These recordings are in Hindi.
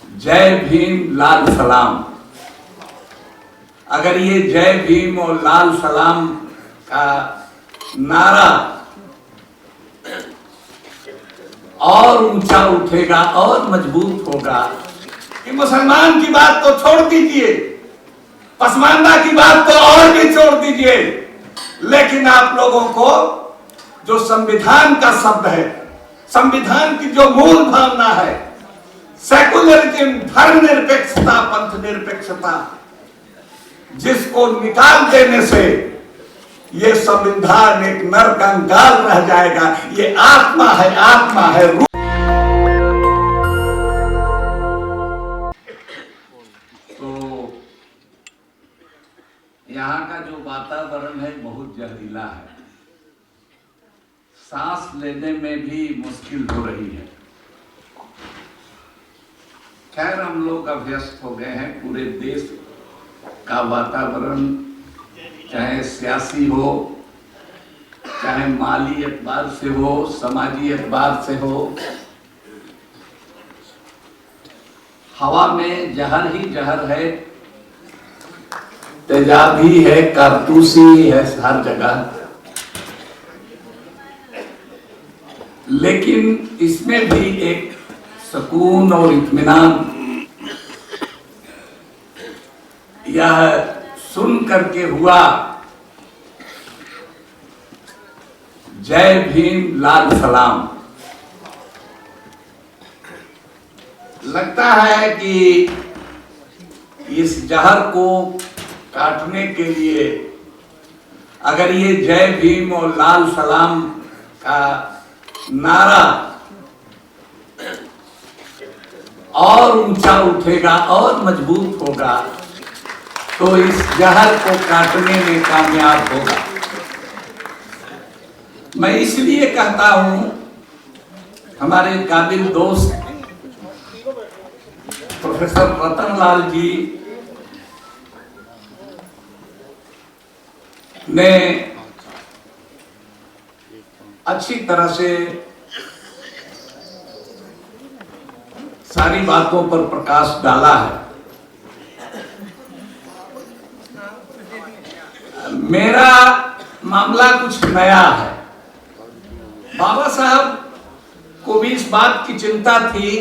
जय भीम लाल सलाम। अगर ये जय भीम और लाल सलाम का नारा और ऊंचा उठेगा और मजबूत होगा कि मुसलमान की बात तो छोड़ दीजिए, पसमानदा की बात तो और भी छोड़ दीजिए, लेकिन आप लोगों को जो संविधान का शब्द है, संविधान की जो मूल भावना है, सेकुलरिज्म, धर्मनिरपेक्षता, पंथ निरपेक्षता, जिसको निकाल देने से ये संविधान एक नरकंकाल रह जाएगा। ये आत्मा है, आत्मा है, रूह। तो यहाँ का जो वातावरण है बहुत जहरीला है, सांस लेने में भी मुश्किल हो रही है। खैर, हम लोग अभ्यस्त हो गए हैं। पूरे देश का वातावरण, चाहे सियासी हो, चाहे माली एतबार से हो, समाजी एतबार से हो, हवा में जहर ही जहर है, तेजाबी है, कारतूसी है हर जगह। लेकिन इसमें भी एक सुकून और इत्मीनान यह सुन करके हुआ, जय भीम लाल सलाम। लगता है कि इस जहर को काटने के लिए अगर ये जय भीम और लाल सलाम का नारा और ऊंचा उठेगा और मजबूत होगा तो इस जहर को काटने में कामयाब होगा। मैं इसलिए कहता हूं, हमारे काबिल दोस्त प्रोफेसर रतनलाल जी ने अच्छी तरह से सारी बातों पर प्रकाश डाला है। मेरा मामला कुछ नया है। बाबा साहब को भी इस बात की चिंता थी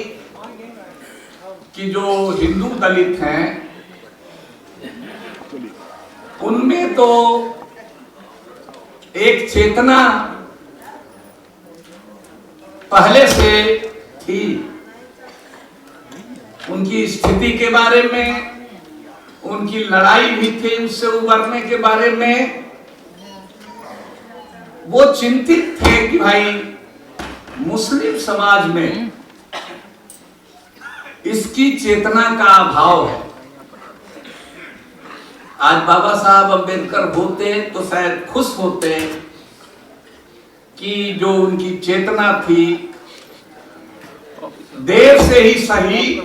कि जो हिंदू दलित हैं उनमें तो एक चेतना पहले से थी, उनकी स्थिति के बारे में, उनकी लड़ाई भी थी उससे उबरने के बारे में। वो चिंतित थे कि भाई मुस्लिम समाज में इसकी चेतना का अभाव है। आज बाबा साहब अम्बेडकर होते तो शायद खुश होते कि जो उनकी चेतना थी, देर से ही सही,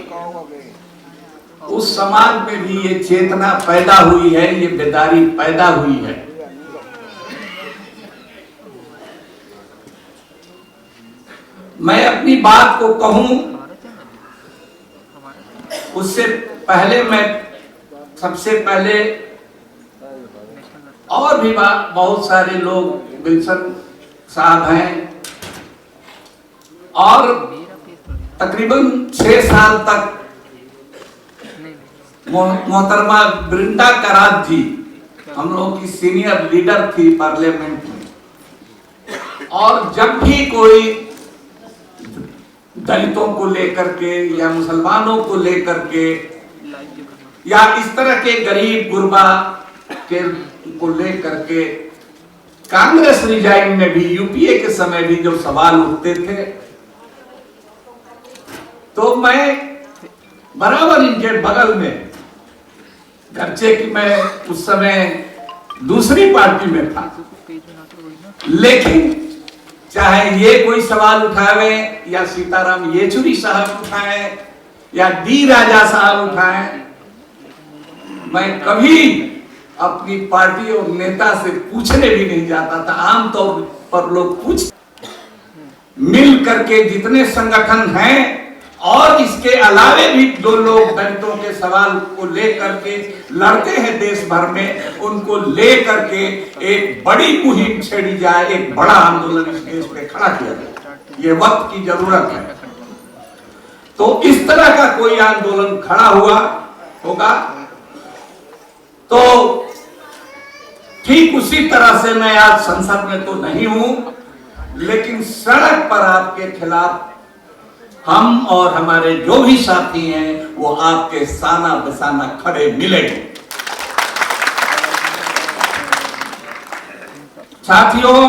उस समाज में भी ये चेतना पैदा हुई है, ये बेदारी पैदा हुई है। मैं अपनी बात को कहूं उससे पहले मैं सबसे पहले और भी बहुत सारे लोग, विल्सन साहब हैं और तकरीबन 6 साल तक मोहतरमा वृंदा करात जी हम लोगों की सीनियर लीडर थी पार्लियामेंट में। और जब भी कोई दलितों को लेकर के या मुसलमानों को लेकर के या इस तरह के गरीब गुरबा के को लेकर के कांग्रेस रिजाइन में भी, यूपीए के समय भी जो सवाल उठते थे, तो मैं बराबर इनके बगल में, गर्चे कि मैं उस समय दूसरी पार्टी में था, लेकिन चाहे ये कोई सवाल उठावे या सीताराम येचुरी साहब उठाए या डी राजा साहब उठाए, मैं कभी अपनी पार्टी और नेता से पूछने भी नहीं जाता था। आमतौर पर लोग पूछ, मिल करके जितने संगठन हैं और इसके अलावे भी जो लोग दलितों के सवाल को लेकर के लड़ते हैं देश भर में, उनको लेकर के एक बड़ी मुहिम छेड़ी जाए, एक बड़ा आंदोलन इस देश पे खड़ा किया जाए। ये वक्त की जरूरत है। तो इस तरह का कोई आंदोलन खड़ा होगा तो ठीक उसी तरह से मैं आज संसद में तो नहीं हूं, लेकिन सड़क पर आपके खिलाफ हम और हमारे जो भी साथी हैं वो आपके साना बसाना खड़े मिलेंगे। साथियों,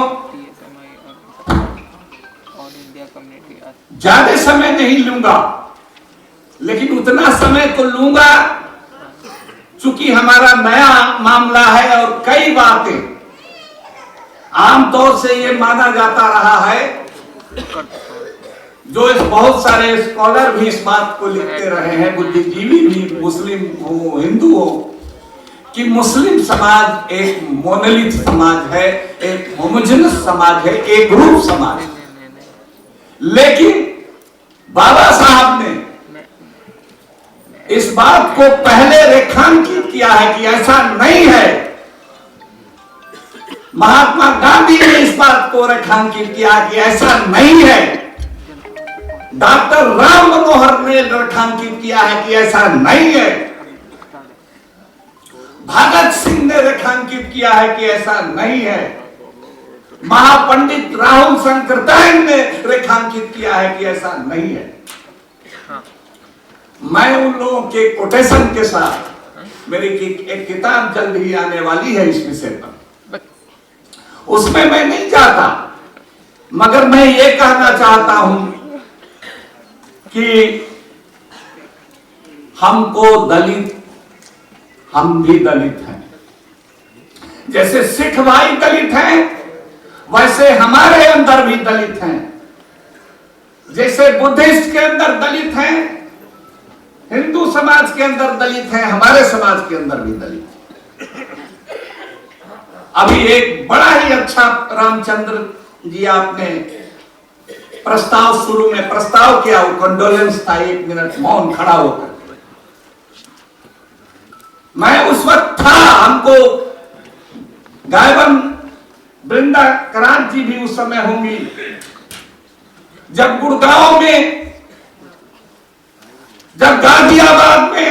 ज्यादा समय नहीं लूंगा, लेकिन उतना समय तो लूंगा चूंकि हमारा नया मामला है और कई बातें आमतौर से ये माना जाता रहा है, जो इस बहुत सारे स्कॉलर भी इस बात को लिखते रहे हैं, बुद्धिजीवी भी, मुस्लिम हो हिंदू हो, कि मुस्लिम समाज एक मोनोलिथ समाज है, एक होमोजेनस समाज है, एक ग्रुप समाज है। लेकिन बाबा साहब ने इस बात को पहले रेखांकित किया है कि ऐसा नहीं है। महात्मा गांधी ने इस बात को रेखांकित किया कि ऐसा नहीं है। डॉक्टर राम मनोहर ने रेखांकित किया है कि ऐसा नहीं है। भगत सिंह ने रेखांकित किया है कि ऐसा नहीं है। महापंडित राहुल शंकरदास ने रेखांकित किया है कि ऐसा नहीं है। मैं उन लोगों के कोटेशन के साथ, मेरी एक किताब जल्द ही आने वाली है इस विषय पर, उसमें मैं नहीं चाहता, मगर मैं ये कहना चाहता हूं कि हमको दलित, हम भी दलित हैं। जैसे सिख भाई दलित हैं, वैसे हमारे अंदर भी दलित हैं। जैसे बुद्धिस्ट के अंदर दलित हैं, हिंदू समाज के अंदर दलित हैं, हमारे समाज के अंदर भी दलित हैं। अभी एक बड़ा ही अच्छा रामचंद्र जी आपने प्रस्ताव शुरू में प्रस्ताव किया, वो कंडोलेंस था, 1 मिनट मौन खड़ा होकर। मैं उस वक्त था, हमको गायबन वृंदा क्रांति भी उस समय होंगी, जब गुड़गांव में, जब गाजियाबाद में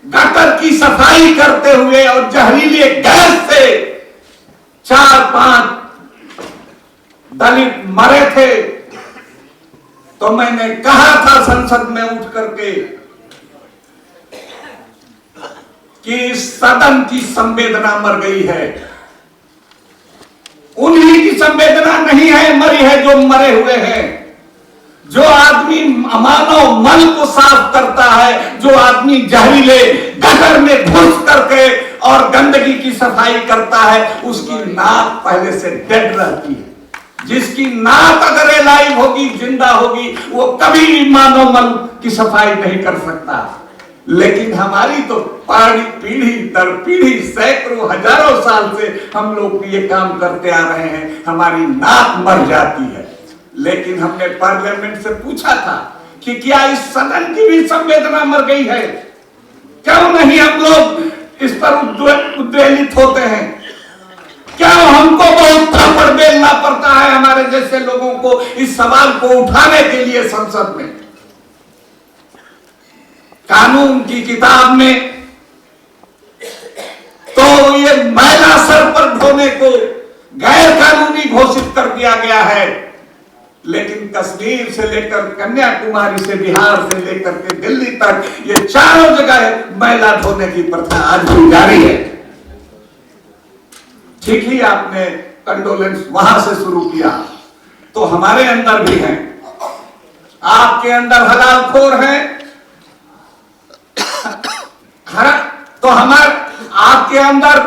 गटर की सफाई करते हुए और जहरीले गैस से 4-5 दलित मरे थे, तो मैंने कहा था संसद में उठ करके कि सदन की संवेदना मर गई है। उन्हीं की संवेदना नहीं है, मरी है जो मरे हुए हैं। जो आदमी मानव मन को साफ करता है, जो आदमी जहरीले गटर में घुस करके और गंदगी की सफाई करता है, उसकी नाक पहले से डेड रहती है। जिसकी नाक अगर एलाइव होगी, जिंदा होगी, वो कभी भी मानव मन की सफाई नहीं कर सकता। लेकिन हमारी तो पीढ़ी दर पीढ़ी, सैकड़ों हजारों साल से हम लोग ये काम करते आ रहे हैं, हमारी नाक मर जाती है। लेकिन हमने पार्लियामेंट से पूछा था कि क्या इस सदन की भी संवेदना मर गई है? क्यों नहीं हम लोग इस पर उद्वेलित होते हैं? क्या हमको बहुत थापड़ बेलना पड़ता है हमारे जैसे लोगों को इस सवाल को उठाने के लिए संसद में? कानून की किताब में तो ये मैला सर पर ढोने को गैर कानूनी घोषित कर दिया गया है, लेकिन कश्मीर से लेकर कन्याकुमारी से बिहार से लेकर के दिल्ली तक ये चारों जगह मैला ढोने की प्रथा आज भी जारी है। ठीक ही आपने कंडोलेंस वहां से शुरू किया, तो हमारे अंदर भी हैं। आपके अंदर हलाल खोर हैं, तो हमारे आपके अंदर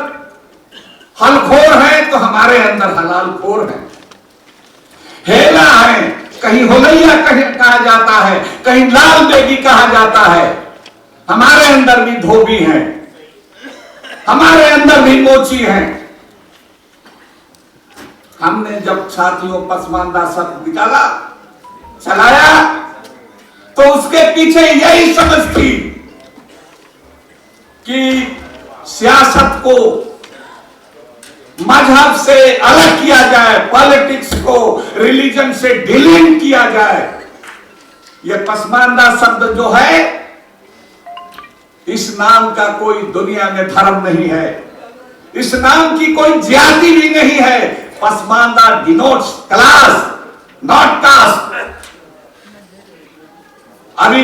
हलखोर है, तो हमारे अंदर हलाल खोर है। हेला है, कहीं होलैया कहा जाता है, कहीं लाल बेगी कहा जाता है। हमारे अंदर भी धोबी हैं, हमारे अंदर भी मोची हैं। हमने जब साथियों पसमानदा शब्द निकाला, चलाया, तो उसके पीछे यही समझ थी कि सियासत को मजहब से अलग किया जाए, पॉलिटिक्स को रिलीजन से डिलीट किया जाए। यह पसमानदा शब्द जो है, इस नाम का कोई दुनिया में धर्म नहीं है, इस नाम की कोई जाति भी नहीं है। Pasmanda denotes class, not cast. अभी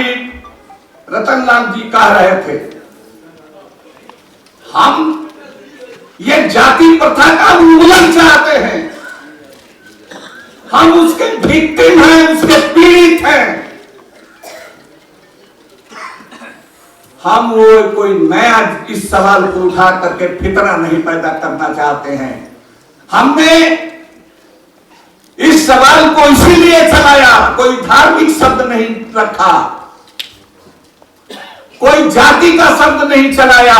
रतनलाल जी कह रहे थे, हम ये जाति प्रथा का उन्मूलन चाहते हैं, हम उसके विक्टिम हैं, उसके पीड़ित हैं। हम वो कोई नया इस सवाल को उठा करके फितना नहीं पैदा करना चाहते हैं। हमने इस सवाल को इसीलिए चलाया, कोई धार्मिक शब्द नहीं रखा, कोई जाति का शब्द नहीं चलाया,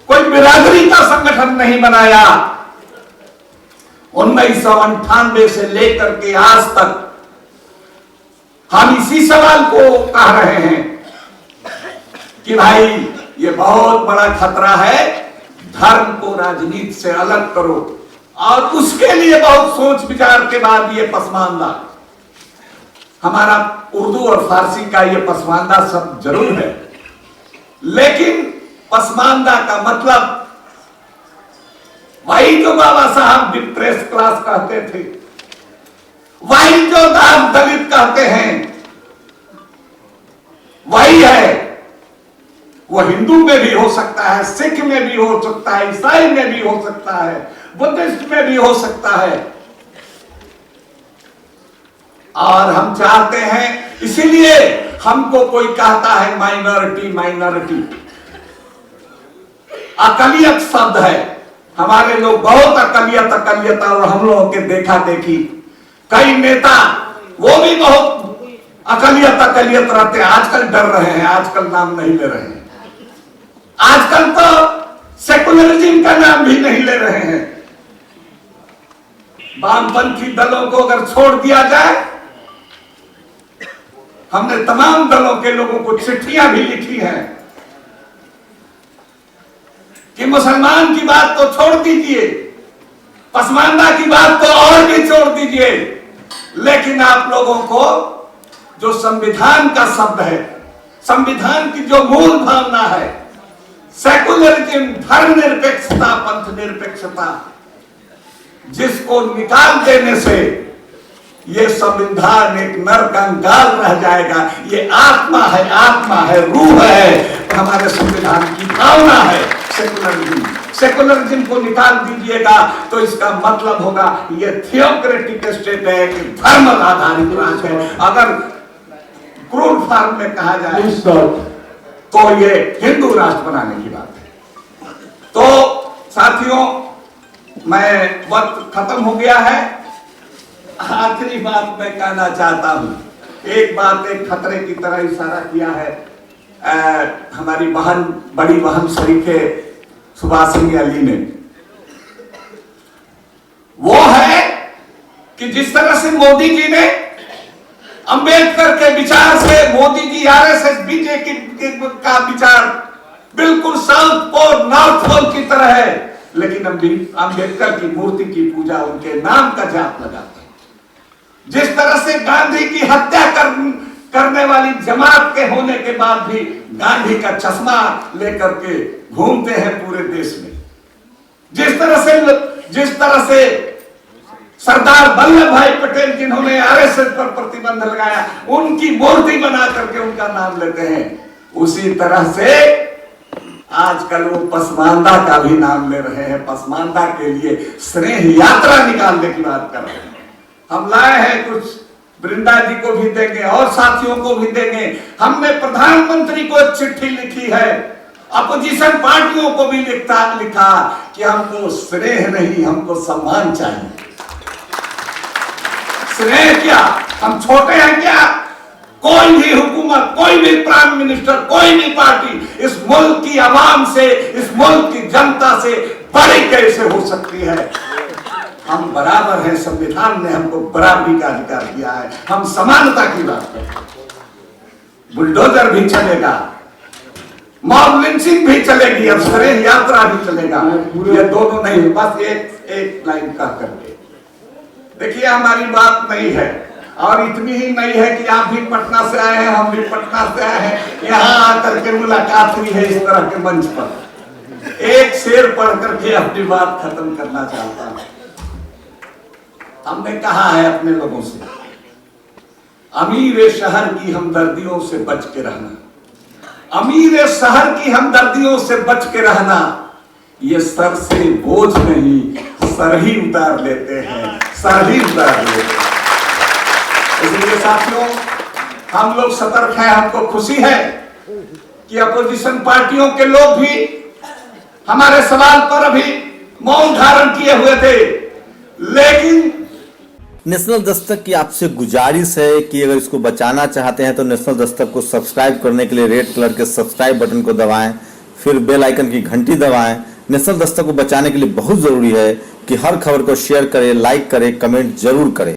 कोई बिरादरी का संगठन नहीं बनाया। 1998 से लेकर के आज तक हम इसी सवाल को कह रहे हैं कि भाई ये बहुत बड़ा खतरा है, धर्म को राजनीति से अलग करो। और उसके लिए बहुत सोच विचार के बाद ये पसमानदा, हमारा उर्दू और फारसी का ये पसमानदा शब्द जरूर है, लेकिन पसमानदा का मतलब वही जो बाबा साहब डिप्रेस क्लास कहते थे, वही जो दलित कहते हैं, वही है। वो हिंदू में भी हो सकता है, सिख में भी हो सकता है, ईसाई में भी हो सकता है, बुद्धिस्ट में भी हो सकता है। और हम चाहते हैं, इसीलिए हमको कोई कहता है माइनॉरिटी, माइनॉरिटी अकलियत शब्द है। हमारे लोग बहुत अकलियत और हम लोगों के देखा देखी कई नेता वो भी बहुत अकलियत रहते हैं। आजकल डर रहे हैं, आजकल नाम नहीं ले रहे हैं, आजकल तो सेकुलरिज्म का नाम भी नहीं ले रहे हैं। वामपंथी दलों को अगर छोड़ दिया जाए, हमने तमाम दलों के लोगों को चिट्ठियां भी लिखी हैं कि मुसलमान की बात तो छोड़ दीजिए, पसमानदा की बात तो और भी छोड़ दीजिए, लेकिन आप लोगों को जो संविधान का शब्द है, संविधान की जो मूल भावना है, सेकुलरिज्म, धर्मनिरपेक्षता, पंथ निरपेक्षता, जिसको निकाल देने से ये संविधान एक नरकंकाल रह जाएगा। ये आत्मा है, रूह है, हमारे संविधान की भावना है सेकुलरिज्म। सेकुलरिज्म को निकाल दीजिएगा तो इसका मतलब होगा ये थियोक्रेटिक स्टेट है, कि धर्म आधारित राष्ट्र है। अगर क्रूड फॉर्म में कहा जाए तो ये हिंदू राष्ट्र बनाने की बात है। तो साथियों, मैं वक्त खत्म हो गया है। आखिरी बात मैं कहना चाहता हूं, एक बात एक खतरे की तरह इशारा किया है हमारी बहन, बड़ी बहन शरीफे सुभाषिनी अली ने। वो है कि जिस तरह से मोदी जी ने अंबेडकर के विचार से, मोदी जी आरएसएस बीजेपी का विचार बिल्कुल साउथ पोल नॉर्थ पोल की तरह है, लेकिन अंबेडकर की मूर्ति की पूजा उनके नाम का जाप लगाते हैं। जिस तरह से गांधी की हत्या करने वाली जमात के होने के बाद भी गांधी का चश्मा लेकर के घूमते हैं पूरे देश में, जिस तरह से सरदार वल्लभ भाई पटेल जिन्होंने आरएसएस पर प्रतिबंध लगाया, उनकी मूर्ति बना करके उनका नाम लेते हैं, उसी तरह से आजकल वो पसमानदा का भी नाम ले रहे हैं। पसमानदा के लिए स्नेह यात्रा निकालने की बात कर रहे हैं। हम लाए हैं, कुछ वृंदा जी को भी देंगे और साथियों को भी देंगे। हमने प्रधानमंत्री को एक चिट्ठी लिखी है, अपोजिशन पार्टियों को भी लिखा कि हमको स्नेह नहीं, हमको सम्मान चाहिए। स्नेह क्या, हम छोटे हैं क्या? कोई भी हुकूमत, कोई भी प्राइम मिनिस्टर, कोई भी पार्टी इस मुल्क की आवाम से, इस मुल्क की जनता से बड़ी कैसे हो सकती है? हम बराबर हैं, संविधान ने हमको बराबरी का अधिकार दिया है, हम समानता की बात करते हैं। बुलडोजर भी चलेगा, मॉब लिंचिंग भी चलेगी, अब सरेह यात्रा भी चलेगा। ये दोनों नहीं, बस एक लाइन का करके देखिए। हमारी बात नहीं है और इतनी ही नहीं है कि आप भी पटना से आए हैं, हम भी पटना से आए हैं, यहाँ आकर के मुलाकात हुई है इस तरह के मंच पर। एक शेर पढ़ करके अपनी बात खत्म करना चाहता हूं। हमने कहा है अपने लोगों से, अमीर शहर की हमदर्दियों से बच के रहना, अमीर शहर की हमदर्दियों से बच के रहना, ये सर से बोझ नहीं सर ही उतार लेते हैं, सर ही उतार लेते हैं। इसलिए साथियों, हम लोग सतर्क हैं। हमको खुशी है कि अपोजिशन पार्टियों के लोग भी हमारे सवाल पर अभी मौन धारण किए हुए थे, लेकिन नेशनल दस्तक की आपसे गुजारिश है कि अगर इसको बचाना चाहते हैं तो नेशनल दस्तक को सब्सक्राइब करने के लिए रेड कलर के सब्सक्राइब बटन को दबाएं, फिर बेल आइकन की घंटी दबाएं। नेशनल दस्तक को बचाने के लिए बहुत जरूरी है कि हर खबर को शेयर करें, लाइक करें, कमेंट जरूर करें।